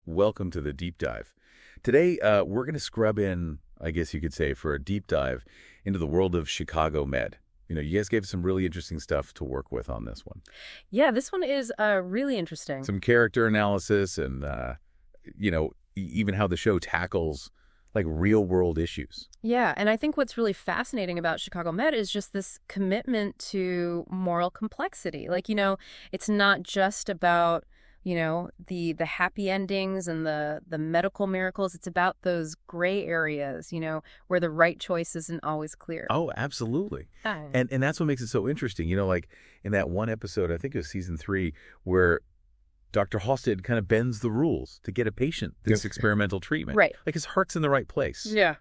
Welcome to the deep dive. Today, we're going to scrub in, I guess you could say, for a deep dive into the world of Chicago Med. You guys gave some really interesting stuff to work with on this one. Yeah, this one is really interesting. Some character analysis and, even how the show tackles, like, real-world issues. Yeah, and I think what's really fascinating about Chicago Med is just this commitment to moral complexity. It's not just about the happy endings and the medical miracles. It's about those gray areas, where the right choice isn't always clear. Oh, absolutely. And that's what makes it so interesting. Like in that one episode, I think it was season 3, where Dr. Halstead kind of bends the rules to get a patient this experimental treatment. Right. Like his heart's in the right place. Yeah.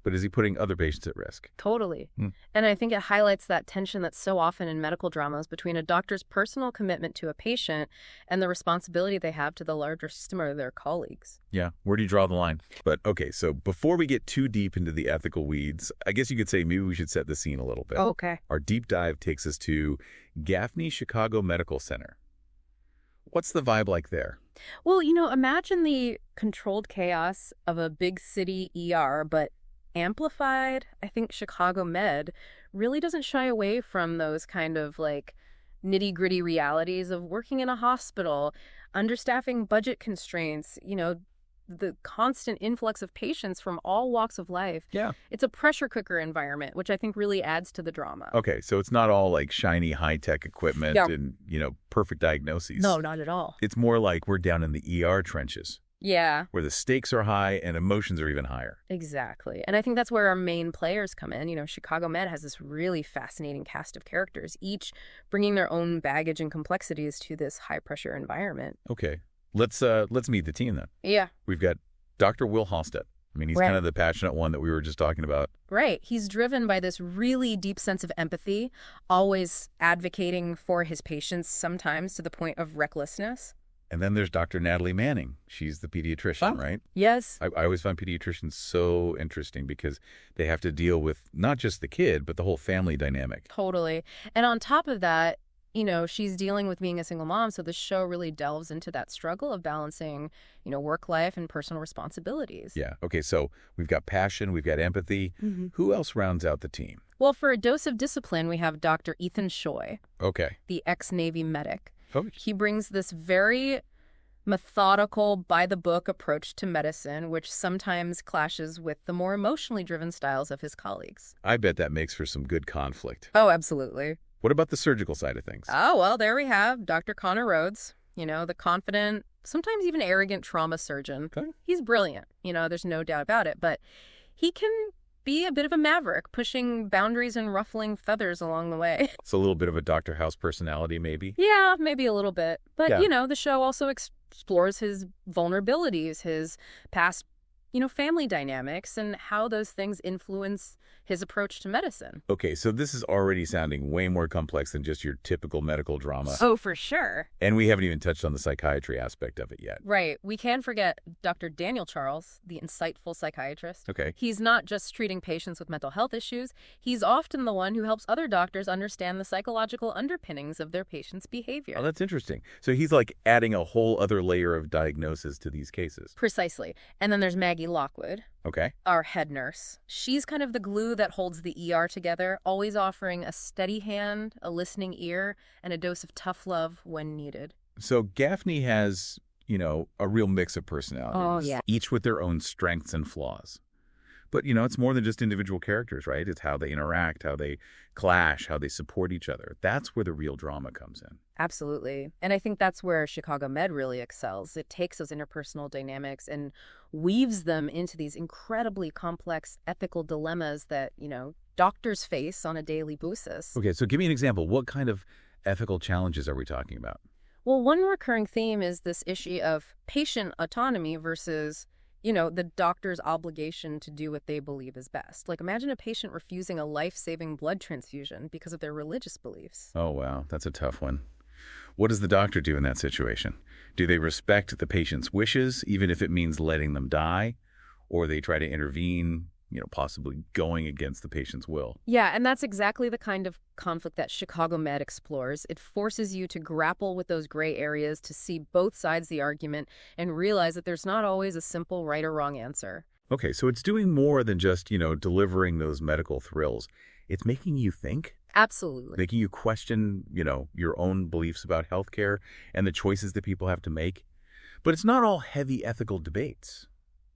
But is he putting other patients at risk? Totally. And I think it highlights that tension that's so often in medical dramas between a doctor's personal commitment to a patient and the responsibility they have to the larger system or their colleagues. Yeah. Where do you draw the line? But okay, so before we get too deep into the ethical weeds, I guess you could say maybe we should set the scene a little bit. Okay. Our deep dive takes us to Gaffney Chicago Medical Center. What's the vibe like there? Well, imagine the controlled chaos of a big city ER, but amplified. I think Chicago Med really doesn't shy away from those kind of nitty-gritty realities of working in a hospital, understaffing, budget constraints, the constant influx of patients from all walks of life. Yeah. It's a pressure cooker environment, which I think really adds to the drama. Okay, so it's not all like shiny high-tech equipment and, perfect diagnoses. No, not at all. It's more like we're down in the ER trenches. Yeah. Where the stakes are high and emotions are even higher. Exactly. And I think that's where our main players come in. Chicago Med has this really fascinating cast of characters, each bringing their own baggage and complexities to this high-pressure environment. Okay. Let's meet the team then. Yeah. We've got Dr. Will Halstead. I mean, he's kind of the passionate one that we were just talking about. Right. He's driven by this really deep sense of empathy, always advocating for his patients, sometimes to the point of recklessness. And then there's Dr. Natalie Manning. She's the pediatrician, right? Yes. I always find pediatricians so interesting because they have to deal with not just the kid, but the whole family dynamic. Totally. And on top of that, she's dealing with being a single mom, so the show really delves into that struggle of balancing, work life and personal responsibilities. Yeah. Okay, so we've got passion, we've got empathy. Who else rounds out the team? Well, for a dose of discipline, we have Dr. Ethan Shoy. Okay. The ex-Navy medic. Oh. He brings this very methodical, by-the-book approach to medicine, which sometimes clashes with the more emotionally driven styles of his colleagues. I bet that makes for some good conflict. Oh, absolutely. What about the surgical side of things? Oh, well, there we have Dr. Connor Rhodes, the confident, sometimes even arrogant trauma surgeon. Okay. He's brilliant, there's no doubt about it, but he can be a bit of a maverick, pushing boundaries and ruffling feathers along the way. It's a little bit of a Dr. House personality, maybe? Yeah, maybe a little bit. But, yeah. The show also explores his vulnerabilities, his past, family dynamics, and how those things influence his approach to medicine. Okay, so this is already sounding way more complex than just your typical medical drama. Oh, for sure. And we haven't even touched on the psychiatry aspect of it yet. Right. We can't forget Dr. Daniel Charles, the insightful psychiatrist. Okay. He's not just treating patients with mental health issues. He's often the one who helps other doctors understand the psychological underpinnings of their patients' behavior. Oh, that's interesting. So he's like adding a whole other layer of diagnosis to these cases. Precisely. And then there's Maggie Lockwood. Okay. Our head nurse. She's kind of the glue that holds the ER together, always offering a steady hand, a listening ear, and a dose of tough love when needed. So Gaffney has, a real mix of personalities. Oh, yeah. Each with their own strengths and flaws. But, it's more than just individual characters, right? It's how they interact, how they clash, how they support each other. That's where the real drama comes in. Absolutely. And I think that's where Chicago Med really excels. It takes those interpersonal dynamics and weaves them into these incredibly complex ethical dilemmas that, doctors face on a daily basis. Okay, so give me an example. What kind of ethical challenges are we talking about? Well, one recurring theme is this issue of patient autonomy versus the doctor's obligation to do what they believe is best. Imagine a patient refusing a life-saving blood transfusion because of their religious beliefs. Oh, wow. That's a tough one. What does the doctor do in that situation? Do they respect the patient's wishes, even if it means letting them die? Or they try to intervene, possibly going against the patient's will. Yeah, and that's exactly the kind of conflict that Chicago Med explores. It forces you to grapple with those gray areas, to see both sides of the argument, and realize that there's not always a simple right or wrong answer. Okay, so it's doing more than just, delivering those medical thrills. It's making you think. Absolutely. Making you question, your own beliefs about healthcare and the choices that people have to make. But it's not all heavy ethical debates,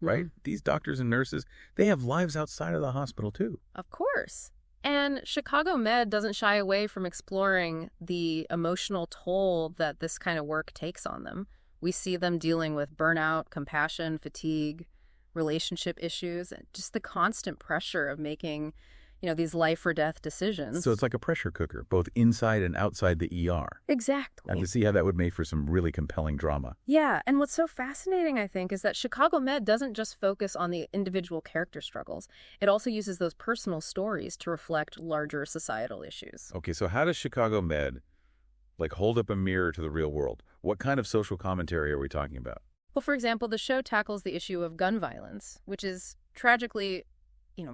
right? These doctors and nurses, they have lives outside of the hospital too. Of course. And Chicago Med doesn't shy away from exploring the emotional toll that this kind of work takes on them. We see them dealing with burnout, compassion, fatigue, relationship issues, and just the constant pressure of making, these life or death decisions. So it's like a pressure cooker, both inside and outside the ER. Exactly. And to see how that would make for some really compelling drama. Yeah, and what's so fascinating, I think, is that Chicago Med doesn't just focus on the individual character struggles. It also uses those personal stories to reflect larger societal issues. Okay, so how does Chicago Med, hold up a mirror to the real world? What kind of social commentary are we talking about? Well, for example, the show tackles the issue of gun violence, which is tragically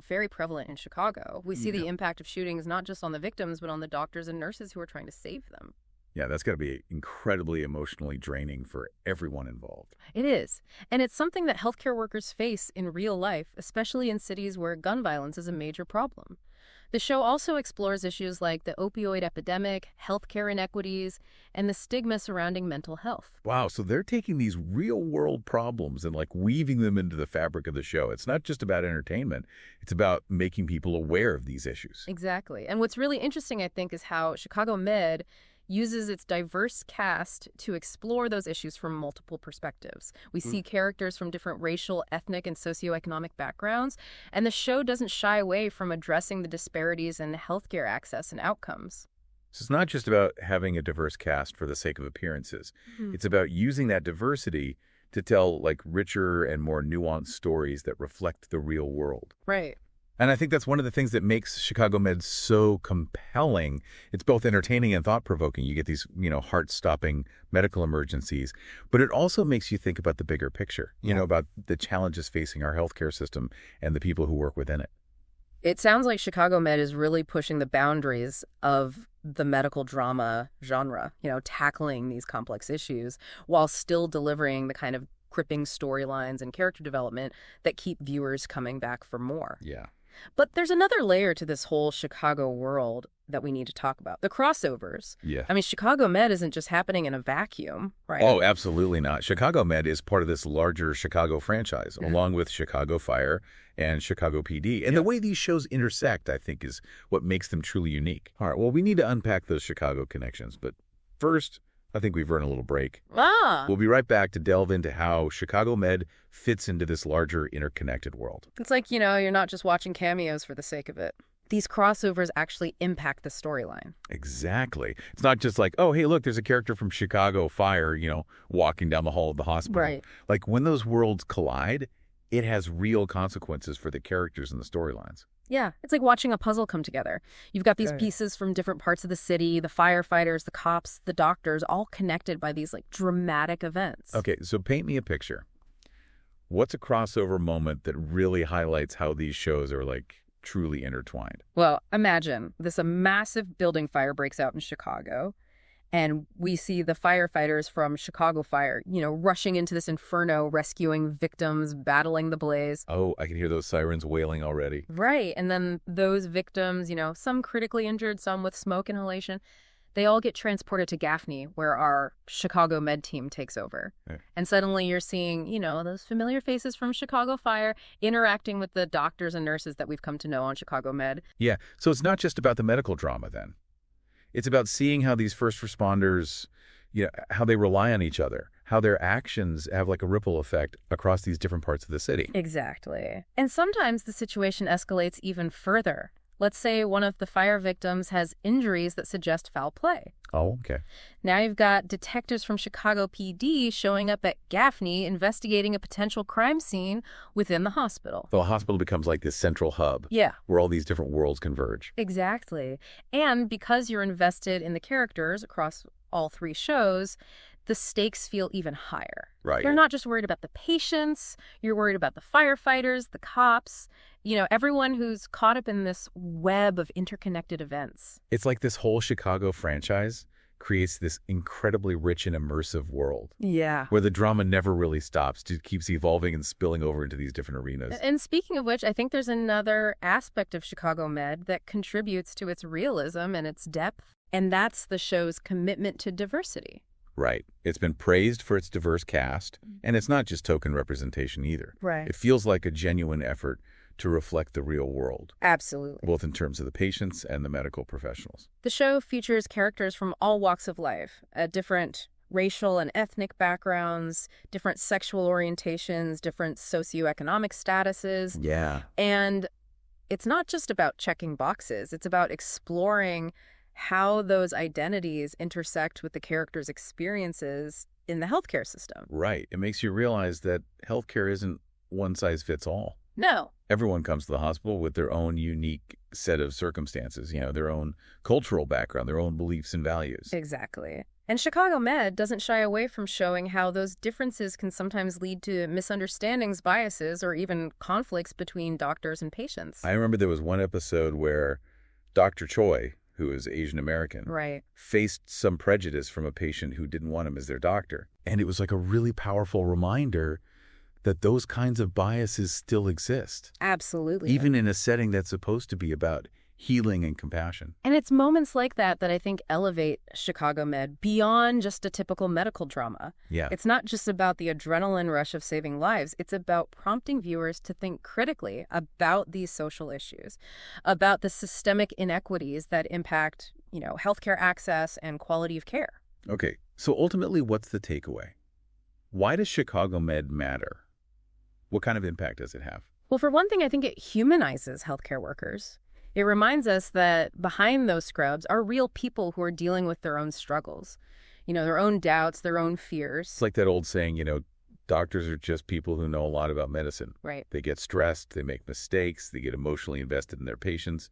very prevalent in Chicago. We see the impact of shootings not just on the victims, but on the doctors and nurses who are trying to save them. Yeah, that's got to be incredibly emotionally draining for everyone involved. It is. And it's something that healthcare workers face in real life, especially in cities where gun violence is a major problem. The show also explores issues like the opioid epidemic, healthcare inequities, and the stigma surrounding mental health. Wow, so they're taking these real-world problems and weaving them into the fabric of the show. It's not just about entertainment. It's about making people aware of these issues. Exactly. And what's really interesting, I think, is how Chicago Med uses its diverse cast to explore those issues from multiple perspectives. We see characters from different racial, ethnic, and socioeconomic backgrounds, and the show doesn't shy away from addressing the disparities in healthcare access and outcomes. So it's not just about having a diverse cast for the sake of appearances. It's about using that diversity to tell richer and more nuanced stories that reflect the real world. Right. And I think that's one of the things that makes Chicago Med so compelling. It's both entertaining and thought-provoking. You get these, heart-stopping medical emergencies. But it also makes you think about the bigger picture, about the challenges facing our healthcare system and the people who work within it. It sounds like Chicago Med is really pushing the boundaries of the medical drama genre, tackling these complex issues while still delivering the kind of gripping storylines and character development that keep viewers coming back for more. Yeah. But there's another layer to this whole Chicago world that we need to talk about. The crossovers. Yeah. I mean, Chicago Med isn't just happening in a vacuum, right? Oh, absolutely not. Chicago Med is part of this larger Chicago franchise, along with Chicago Fire and Chicago PD. And the way these shows intersect, I think, is what makes them truly unique. All right, well, we need to unpack those Chicago connections. But first, I think we've earned a little break. We'll be right back to delve into how Chicago Med fits into this larger interconnected world. It's like, you're not just watching cameos for the sake of it. These crossovers actually impact the storyline. Exactly. It's not just like, oh, hey, look, there's a character from Chicago Fire, walking down the hall of the hospital. Right. When those worlds collide, it has real consequences for the characters and the storylines. Yeah, it's like watching a puzzle come together. You've got these pieces from different parts of the city, the firefighters, the cops, the doctors, all connected by these dramatic events. Okay, so paint me a picture. What's a crossover moment that really highlights how these shows are truly intertwined? Well, imagine a massive building fire breaks out in Chicago. And we see the firefighters from Chicago Fire, rushing into this inferno, rescuing victims, battling the blaze. Oh, I can hear those sirens wailing already. Right. And then those victims, some critically injured, some with smoke inhalation, they all get transported to Gaffney, where our Chicago Med team takes over. Yeah. And suddenly you're seeing, those familiar faces from Chicago Fire interacting with the doctors and nurses that we've come to know on Chicago Med. Yeah. So it's not just about the medical drama then. It's about seeing how these first responders, how they rely on each other, how their actions have a ripple effect across these different parts of the city. Exactly. And sometimes the situation escalates even further. Let's say one of the fire victims has injuries that suggest foul play. Oh, okay. Now you've got detectives from Chicago PD showing up at Gaffney investigating a potential crime scene within the hospital. The hospital becomes this central hub. Yeah. Where all these different worlds converge. Exactly. And because you're invested in the characters across all three shows, the stakes feel even higher. Right. You're not just worried about the patients, you're worried about the firefighters, the cops, everyone who's caught up in this web of interconnected events. It's like this whole Chicago franchise creates this incredibly rich and immersive world. Yeah. Where the drama never really stops. It keeps evolving and spilling over into these different arenas. And speaking of which, I think there's another aspect of Chicago Med that contributes to its realism and its depth, and that's the show's commitment to diversity. Right. It's been praised for its diverse cast, and it's not just token representation either. Right. It feels like a genuine effort to reflect the real world. Absolutely. Both in terms of the patients and the medical professionals. The show features characters from all walks of life, different racial and ethnic backgrounds, different sexual orientations, different socioeconomic statuses. Yeah. And it's not just about checking boxes. It's about exploring how those identities intersect with the characters' experiences in the healthcare system. Right. It makes you realize that healthcare isn't one size fits all. No. Everyone comes to the hospital with their own unique set of circumstances, their own cultural background, their own beliefs and values. Exactly. And Chicago Med doesn't shy away from showing how those differences can sometimes lead to misunderstandings, biases, or even conflicts between doctors and patients. I remember there was one episode where Dr. Choi, who is Asian American, right, faced some prejudice from a patient who didn't want him as their doctor. And it was like a really powerful reminder that those kinds of biases still exist. Absolutely. Even in a setting that's supposed to be about healing and compassion. And it's moments like that that I think elevate Chicago Med beyond just a typical medical drama. Yeah. It's not just about the adrenaline rush of saving lives. It's about prompting viewers to think critically about these social issues, about the systemic inequities that impact, healthcare access and quality of care. Okay, so ultimately, what's the takeaway? Why does Chicago Med matter? What kind of impact does it have? Well, for one thing, I think it humanizes healthcare workers. It reminds us that behind those scrubs are real people who are dealing with their own struggles, their own doubts, their own fears. It's like that old saying, doctors are just people who know a lot about medicine. Right. They get stressed, they make mistakes, they get emotionally invested in their patients.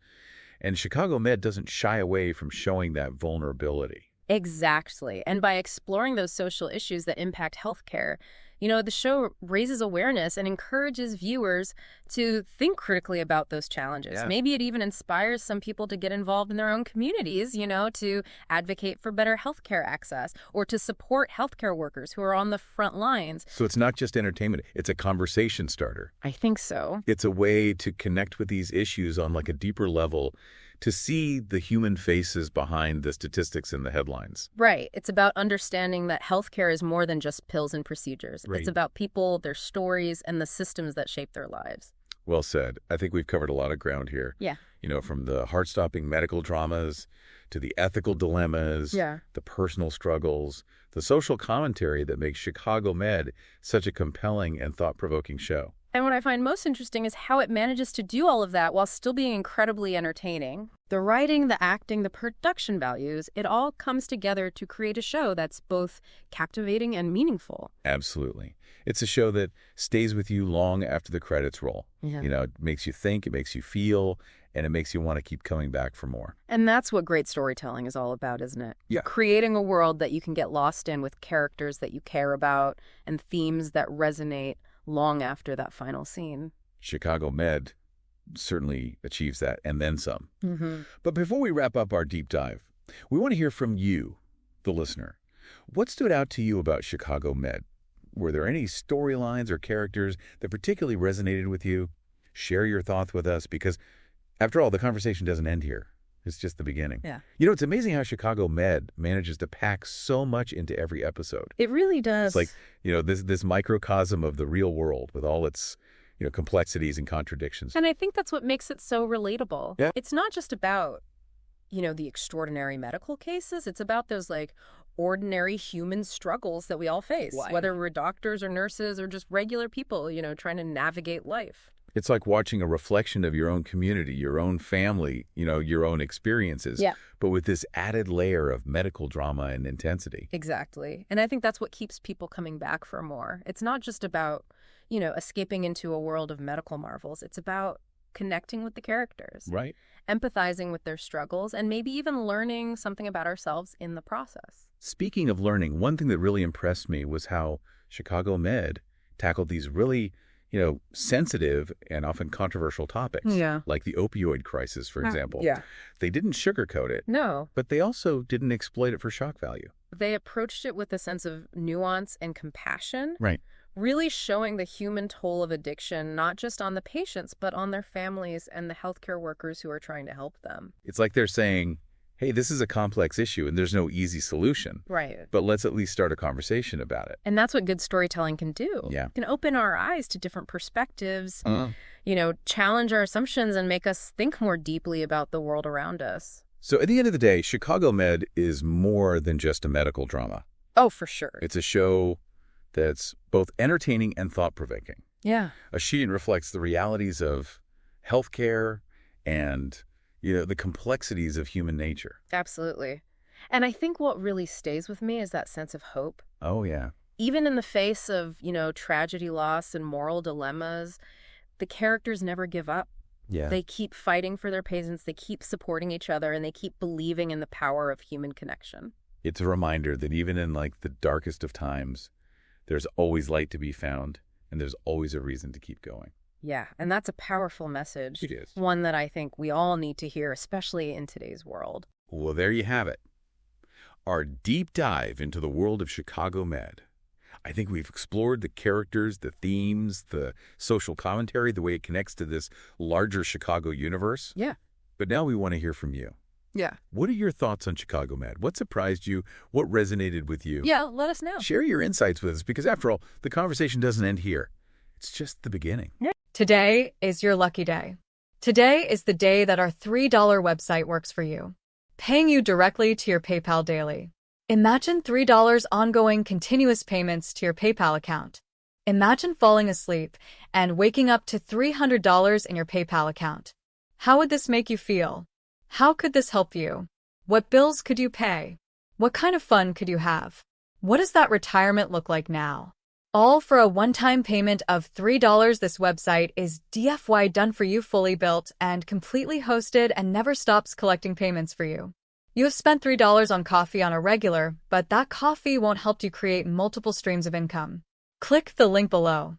And Chicago Med doesn't shy away from showing that vulnerability. Exactly. And by exploring those social issues that impact healthcare, the show raises awareness and encourages viewers to think critically about those challenges. Yeah. Maybe it even inspires some people to get involved in their own communities, to advocate for better healthcare access or to support healthcare workers who are on the front lines. So it's not just entertainment, it's a conversation starter. I think so. It's a way to connect with these issues on like a deeper level, to see the human faces behind the statistics and the headlines. Right. It's about understanding that healthcare is more than just pills and procedures. Right. It's about people, their stories, and the systems that shape their lives. Well said. I think we've covered a lot of ground here. Yeah. From the heart-stopping medical dramas to the ethical dilemmas, the personal struggles, the social commentary that makes Chicago Med such a compelling and thought-provoking show. And what I find most interesting is how it manages to do all of that while still being incredibly entertaining. The writing, the acting, the production values, it all comes together to create a show that's both captivating and meaningful. Absolutely. It's a show that stays with you long after the credits roll. Yeah. It makes you think, it makes you feel, and it makes you want to keep coming back for more. And that's what great storytelling is all about, isn't it? Yeah. Creating a world that you can get lost in with characters that you care about and themes that resonate long after that final scene. Chicago Med certainly achieves that, and then some. Mm-hmm. But before we wrap up our deep dive, we want to hear from you, the listener. What stood out to you about Chicago Med? Were there any storylines or characters that particularly resonated with you? Share your thoughts with us, because after all, the conversation doesn't end here. It's just the beginning. Yeah. It's amazing how Chicago Med manages to pack so much into every episode. It really does. It's like, this microcosm of the real world with all its, complexities and contradictions. And I think that's what makes it so relatable. Yeah. It's not just about, the extraordinary medical cases. It's about those, ordinary human struggles that we all face, whether we're doctors or nurses or just regular people, trying to navigate life. It's like watching a reflection of your own community, your own family, your own experiences, but with this added layer of medical drama and intensity. Exactly. And I think that's what keeps people coming back for more. It's not just about, escaping into a world of medical marvels. It's about connecting with the characters, right? Empathizing with their struggles, and maybe even learning something about ourselves in the process. Speaking of learning, one thing that really impressed me was how Chicago Med tackled these really sensitive and often controversial topics. Yeah. Like the opioid crisis, for example. Yeah. They didn't sugarcoat it. No. But they also didn't exploit it for shock value. They approached it with a sense of nuance and compassion. Right. Really showing the human toll of addiction, not just on the patients, but on their families and the healthcare workers who are trying to help them. It's like they're saying, hey, this is a complex issue and there's no easy solution. Right. But let's at least start a conversation about it. And that's what good storytelling can do. Yeah. It can open our eyes to different perspectives, challenge our assumptions and make us think more deeply about the world around us. So at the end of the day, Chicago Med is more than just a medical drama. Oh, for sure. It's a show that's both entertaining and thought-provoking. Yeah. A sheen reflects the realities of healthcare and, the complexities of human nature. Absolutely. And I think what really stays with me is that sense of hope. Oh, yeah. Even in the face of, tragedy, loss, and moral dilemmas, the characters never give up. Yeah. They keep fighting for their patients, they keep supporting each other, and they keep believing in the power of human connection. It's a reminder that even in, the darkest of times, there's always light to be found, and there's always a reason to keep going. Yeah, and that's a powerful message. It is. One that I think we all need to hear, especially in today's world. Well, there you have it. Our deep dive into the world of Chicago Med. I think we've explored the characters, the themes, the social commentary, the way it connects to this larger Chicago universe. Yeah. But now we want to hear from you. Yeah. What are your thoughts on Chicago Med? What surprised you? What resonated with you? Yeah, let us know. Share your insights with us because, after all, the conversation doesn't end here. It's just the beginning. Today is your lucky day. Today is the day that our $3 website works for you, paying you directly to your PayPal daily. Imagine $3 ongoing continuous payments to your PayPal account. Imagine falling asleep and waking up to $300 in your PayPal account. How would this make you feel? How could this help you? What bills could you pay? What kind of fun could you have? What does that retirement look like now? All for a one-time payment of $3. This website is DFY done for you, fully built and completely hosted, and never stops collecting payments for you. You have spent $3 on coffee on a regular, but that coffee won't help you create multiple streams of income. Click the link below.